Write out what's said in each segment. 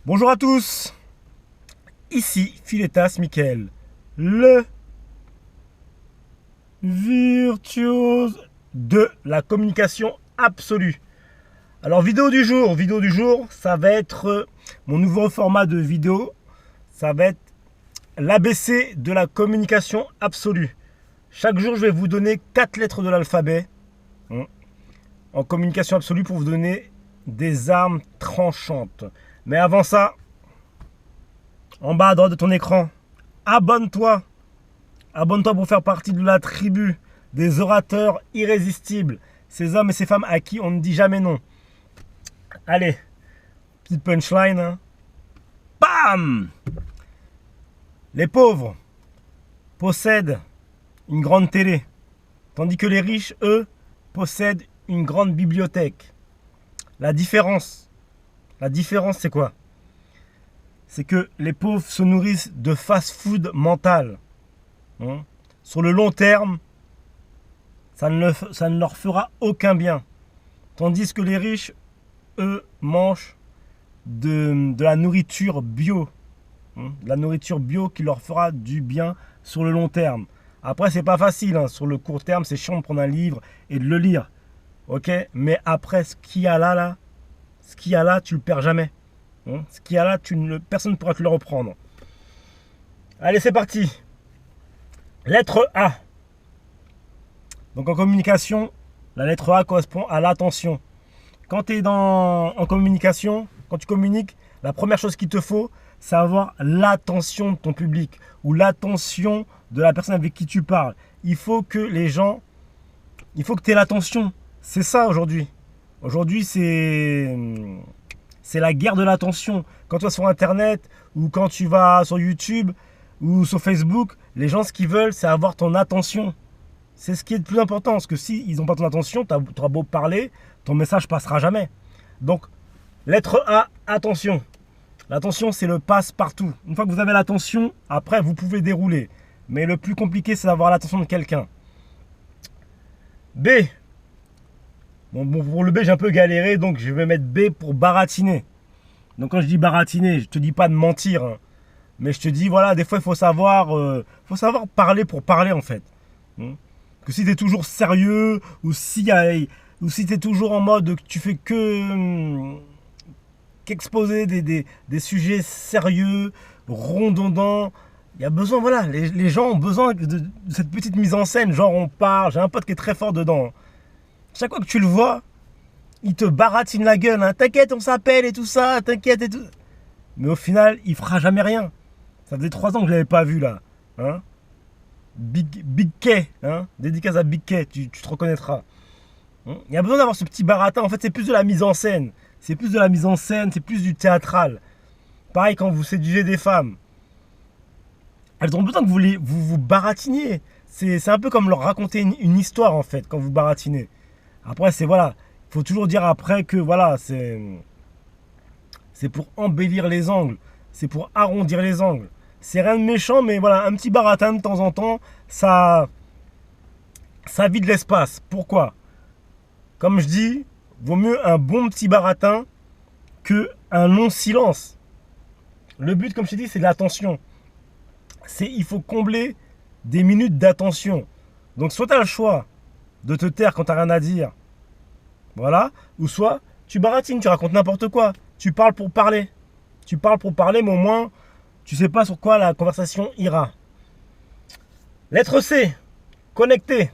Bonjour à tous, ici Philetas Michael, le virtuose de la communication absolue. Alors vidéo du jour, ça va être mon nouveau format de vidéo, ça va être l'ABC de la communication absolue. Chaque jour, je vais vous donner 4 lettres de l'alphabet en communication absolue pour vous donner des armes tranchantes. Mais avant ça, en bas à droite de ton écran, abonne-toi. Abonne-toi pour faire partie de la tribu des orateurs irrésistibles. Ces hommes et ces femmes à qui on ne dit jamais non. Allez, petite punchline. Hein. Bam! Les pauvres possèdent une grande télé, tandis que les riches, eux, possèdent une grande bibliothèque. La différence, c'est quoi? C'est que les pauvres se nourrissent de fast-food mental. Sur le long terme, ça ne leur fera aucun bien. Tandis que les riches, eux, mangent de la nourriture bio. De la nourriture bio qui leur fera du bien sur le long terme. Après, c'est pas facile. Sur le court terme, c'est chiant de prendre un livre et de le lire. Ok? Mais après, ce qu'il y a là, tu le perds jamais. Ce qu'il y a là, personne ne pourra te le reprendre. Allez, c'est parti. Lettre A. Donc en communication, la lettre A correspond à l'attention. Quand tu es en communication, quand tu communiques, la première chose qu'il te faut, c'est avoir l'attention de ton public ou l'attention de la personne avec qui tu parles. Il faut que tu aies l'attention. C'est ça aujourd'hui. Aujourd'hui, c'est la guerre de l'attention. Quand tu vas sur Internet ou quand tu vas sur YouTube ou sur Facebook, les gens, ce qu'ils veulent, c'est avoir ton attention. C'est ce qui est le plus important. Parce que s'ils n'ont pas ton attention, tu auras beau parler, ton message passera jamais. Donc, lettre A, attention. L'attention, c'est le passe-partout. Une fois que vous avez l'attention, après, vous pouvez dérouler. Mais le plus compliqué, c'est d'avoir l'attention de quelqu'un. B. Bon, pour le B, j'ai un peu galéré, donc je vais mettre B pour baratiner. Donc quand je dis baratiner, je te dis pas de mentir. Mais je te dis, voilà, des fois, il faut savoir parler pour parler, en fait. Que si tu es toujours sérieux, ou si tu es toujours en mode que tu fais qu'exposer des sujets sérieux, redondants, il y a besoin, voilà, les gens ont besoin de cette petite mise en scène. Genre, on parle, j'ai un pote qui est très fort dedans. Chaque fois que tu le vois, il te baratine la gueule. T'inquiète, on s'appelle et tout ça, t'inquiète et tout. Mais au final, il fera jamais rien. Ça faisait 3 ans que je ne l'avais pas vu là. Big K, dédicace à Big K, tu te reconnaîtras. Il y a besoin d'avoir ce petit baratin. En fait, c'est plus de la mise en scène. C'est plus du théâtral. Pareil quand vous séduisez des femmes. Elles ont besoin que vous baratiniez. C'est un peu comme leur raconter une histoire en fait, quand vous baratinez. Après, il faut toujours dire après que voilà, c'est pour embellir les angles. C'est pour arrondir les angles. C'est rien de méchant, mais voilà, un petit baratin de temps en temps, ça vide l'espace. Pourquoi? Comme je dis, vaut mieux un bon petit baratin que un long silence. Le but, comme je t'ai dit, c'est de l'attention. Il faut combler des minutes d'attention. Donc, soit tu as le choix de te taire quand tu n'as rien à dire, voilà, ou soit tu baratines, tu racontes n'importe quoi. Tu parles pour parler. Mais au moins, tu sais pas sur quoi la conversation ira. Lettre C, connecter.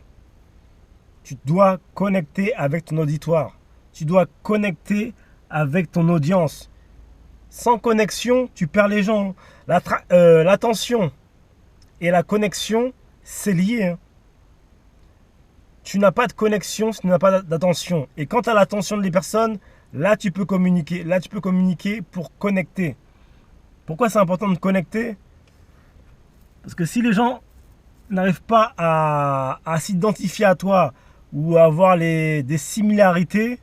Tu dois connecter avec ton auditoire. Tu dois connecter avec ton audience. Sans connexion, tu perds les gens. L'attention et la connexion, c'est lié. Tu n'as pas de connexion si tu n'as pas d'attention. Et quand tu as l'attention des personnes, là tu peux communiquer. Là tu peux communiquer pour connecter. Pourquoi c'est important de connecter? Parce que si les gens n'arrivent pas à s'identifier à toi ou à avoir des similarités,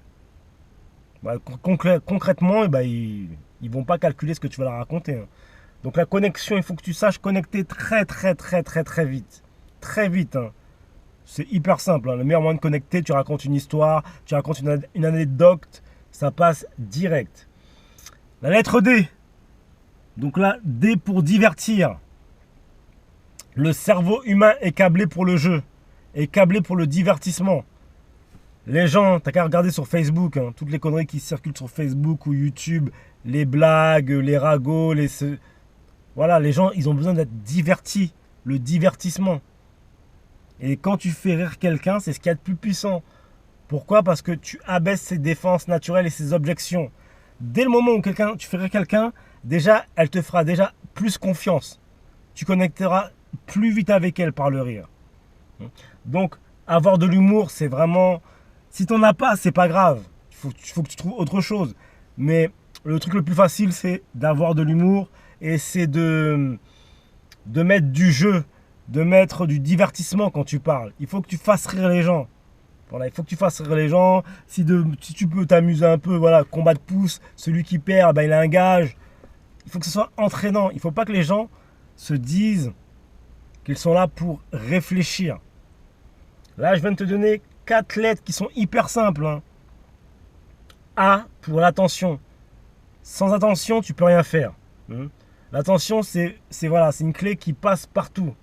concrètement, ils vont pas calculer ce que tu vas leur raconter. Donc la connexion, il faut que tu saches connecter très vite. Très vite. C'est hyper simple. Le meilleur moyen de connecter, tu racontes une histoire, une anecdote, ça passe direct. La lettre D. Donc là, D pour divertir. Le cerveau humain est câblé pour le jeu, est câblé pour le divertissement. Les gens, t'as qu'à regarder sur Facebook, hein, toutes les conneries qui circulent sur Facebook ou YouTube, les blagues, les ragots, voilà, les gens, ils ont besoin d'être divertis, le divertissement. Et quand tu fais rire quelqu'un, c'est ce qu'il y a de plus puissant. Pourquoi? Parce que tu abaisses ses défenses naturelles et ses objections. Dès le moment où tu fais rire quelqu'un, déjà, elle te fera déjà plus confiance. Tu connecteras plus vite avec elle par le rire. Donc, avoir de l'humour, c'est vraiment... Si t'en as pas, c'est pas grave. Il faut que tu trouves autre chose. Mais le truc le plus facile, c'est d'avoir de l'humour et c'est de mettre du jeu, de mettre du divertissement quand tu parles. Il faut que tu fasses rire les gens. Voilà, il faut que tu fasses rire les gens. Si tu peux t'amuser un peu, voilà, combat de pouce, celui qui perd, ben, il a un gage. Il faut que ce soit entraînant. Il ne faut pas que les gens se disent qu'ils sont là pour réfléchir. Là, je viens de te donner 4 lettres qui sont hyper simples. Hein. A pour l'attention. Sans attention, tu peux rien faire. L'attention, c'est voilà, c'est une clé qui passe partout.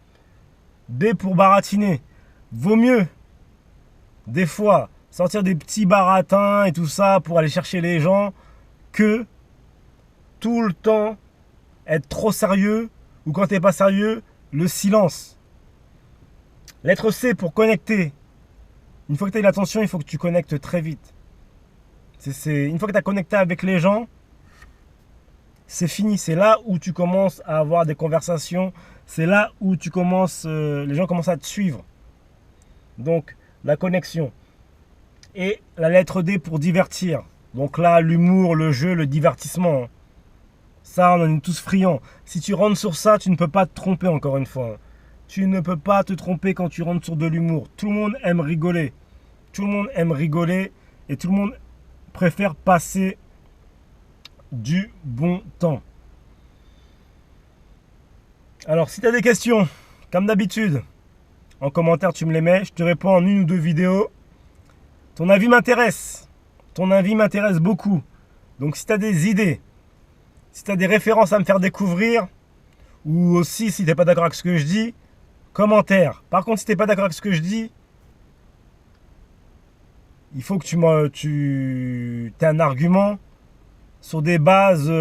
B pour baratiner. Vaut mieux, des fois, sortir des petits baratins et tout ça pour aller chercher les gens que tout le temps être trop sérieux ou quand tu n'es pas sérieux, le silence. Lettre C pour connecter. Une fois que tu as eu l'attention, il faut que tu connectes très vite. Une fois que tu as connecté avec les gens, c'est fini. C'est là où tu commences à avoir des conversations. C'est là où les gens commencent à te suivre. Donc, la connexion. Et la lettre D pour divertir. Donc là, l'humour, le jeu, le divertissement. Ça, on en est tous friands. Si tu rentres sur ça, tu ne peux pas te tromper encore une fois. Tu ne peux pas te tromper quand tu rentres sur de l'humour. Tout le monde aime rigoler. Tout le monde aime rigoler et tout le monde préfère passer du bon temps. Alors, si tu as des questions, comme d'habitude, en commentaire, tu me les mets. Je te réponds en 1 ou 2 vidéos. Ton avis m'intéresse. Ton avis m'intéresse beaucoup. Donc, si tu as des idées, si tu as des références à me faire découvrir, ou aussi si tu n'es pas d'accord avec ce que je dis, commentaire. Par contre, si tu n'es pas d'accord avec ce que je dis, il faut que tu aies un argument sur des bases,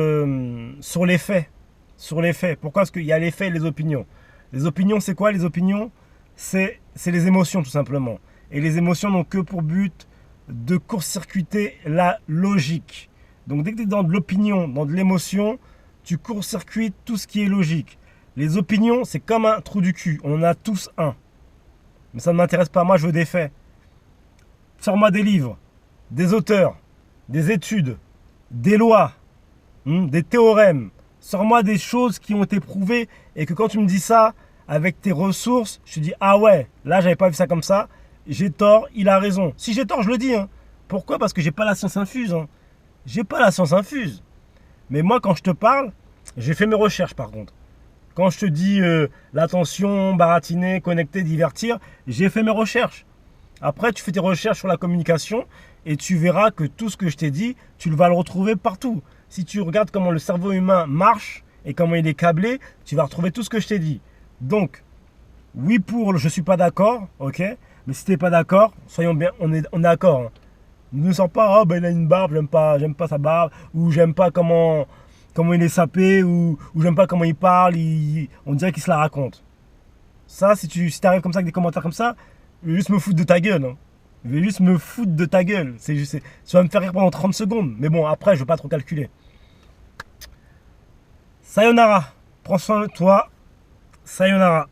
sur les faits. Sur les faits. Pourquoi? Parce qu'il y a les faits et les opinions. Les opinions, c'est quoi les opinions? C'est les émotions tout simplement. Et les émotions n'ont que pour but de court-circuiter la logique. Donc dès que tu es dans de l'opinion, dans de l'émotion, tu court-circuites tout ce qui est logique. Les opinions, c'est comme un trou du cul. On en a tous un. Mais ça ne m'intéresse pas. Moi, je veux des faits. Sors-moi des livres, des auteurs, des études, des lois, des théorèmes. Sors-moi des choses qui ont été prouvées et que quand tu me dis ça, avec tes ressources, je te dis, ah ouais, là, j'avais pas vu ça comme ça. J'ai tort, il a raison. Si j'ai tort, je le dis. Hein. Pourquoi? Parce que j'ai pas la science infuse. Hein. J'ai pas la science infuse. Mais moi, quand je te parle, j'ai fait mes recherches par contre. Quand je te dis l'attention, baratiner, connecter, divertir, j'ai fait mes recherches. Après, tu fais tes recherches sur la communication et tu verras que tout ce que je t'ai dit, tu vas le retrouver partout. Si tu regardes comment le cerveau humain marche et comment il est câblé, tu vas retrouver tout ce que je t'ai dit. Donc, oui pour, je suis pas d'accord, ok. Mais si tu n'es pas d'accord, soyons bien, on est d'accord. Hein. Ne sens pas, oh, ben, il a une barbe, j'aime pas sa barbe, ou j'aime pas comment il est sapé, ou j'aime pas comment il parle, on dirait qu'il se la raconte. Ça, si tu arrives comme ça avec des commentaires comme ça, je vais juste me foutre de ta gueule. Hein. Je vais juste me foutre de ta gueule. Ça va me faire rire pendant 30 secondes. Mais bon, après, je ne vais pas trop calculer. Sayonara. Prends soin de toi. Sayonara.